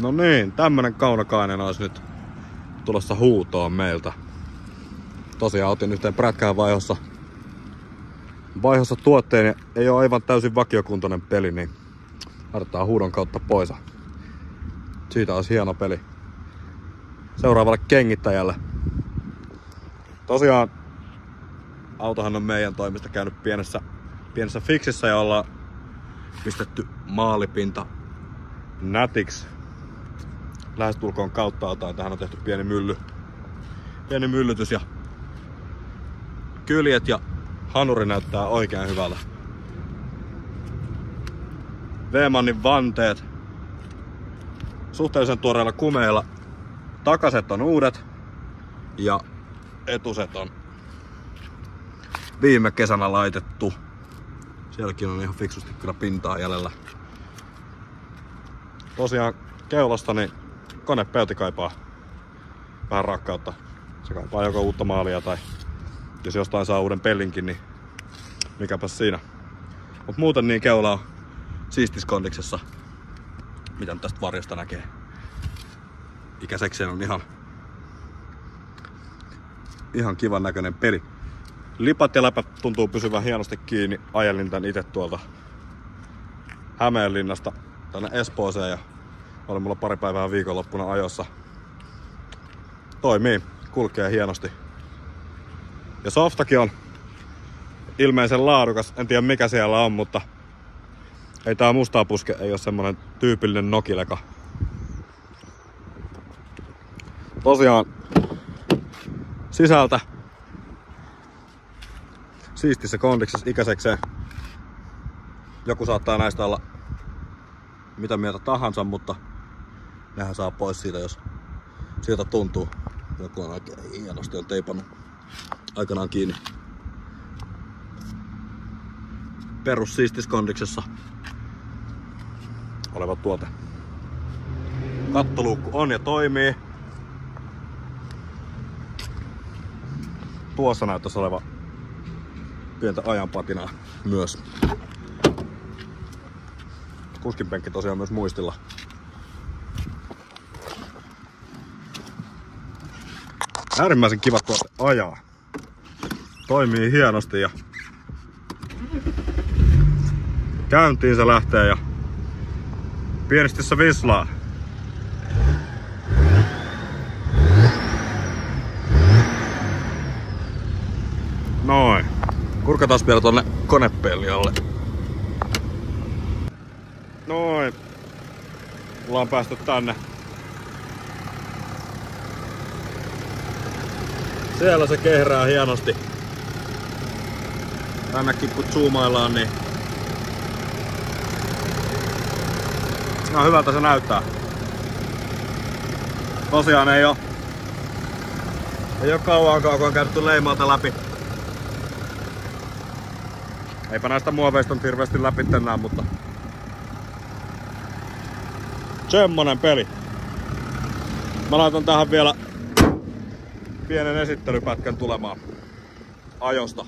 No niin, tämmönen Kaunokainen olisi nyt tulossa huutoon meiltä. Tosiaan otin yhteen prätkään vaihossa tuotteen ja ei ole aivan täysin vakiokuntoinen peli, niin laitetaan huudon kautta pois. Siitä olisi hieno peli seuraavalle kengittäjälle. Tosiaan autohan on meidän toimesta käynyt pienessä fiksissä ja ollaan pistetty maalipinta nätiksi. Lähestulkoon kautta altaan. Tähän on tehty pieni myllytys ja kyljet ja hanuri näyttää oikein hyvältä. Veemannin vanteet suhteellisen tuoreilla kumeilla. Takaset on uudet ja etuset on viime kesänä laitettu. Sielläkin on ihan fiksusti kyllä pintaa jäljellä. Tosiaan keulasta niin konepelti kaipaa vähän rakkautta. Se kaipaa joko uutta maalia tai jos jostain saa uuden pelinkin, niin mikäpäs siinä. Mut muuten niin keula on siistiskondiksessa. Mitä tästä varjosta näkee. Ikäsekseen on ihan kivan näköinen peli. Lipat ja läpät tuntuu pysyvän hienosti kiinni. Ajelin tän itse tuolta Hämeenlinnasta tänne Espooseen ja oli mulla pari päivää viikonloppuna ajossa. Toimii, kulkee hienosti. Ja softakin on ilmeisen laadukas. En tiedä mikä siellä on, mutta ei tää mustaa puske, ei oo semmonen tyypillinen nokileka. Tosiaan sisältä siistissä kondiksessa ikäisekseen. Joku saattaa näistä olla mitä mieltä tahansa, mutta nehän saa pois siitä, jos sieltä tuntuu. Joku on oikein hienosti on teipannut aikanaan kiinni. Perus siistiskondiksessa oleva tuote. Kattoluukku on ja toimii. Tuossa näyttäisi oleva pientä ajanpatinaa myös. Kuskinpenkki tosiaan myös muistilla. Äärimmäisen kiva tuote ajaa. Toimii hienosti ja käyntiin se lähtee ja pienesti se vislaa. Noin. Kurkataan vielä tonne konepeljalle. Noin. Ollaan päästy tänne. Siellä se kehrää hienosti. Tännekin kun zoomaillaan, niin no, hyvältä se näyttää. Tosiaan ei oo kauankaan, kun on käytetty leimalta läpi. Eipä näistä muoveista on hirveästi läpi tänään, mutta semmonen peli. Mä laitan tähän vielä pienen esittelypätkän tulemaan ajosta.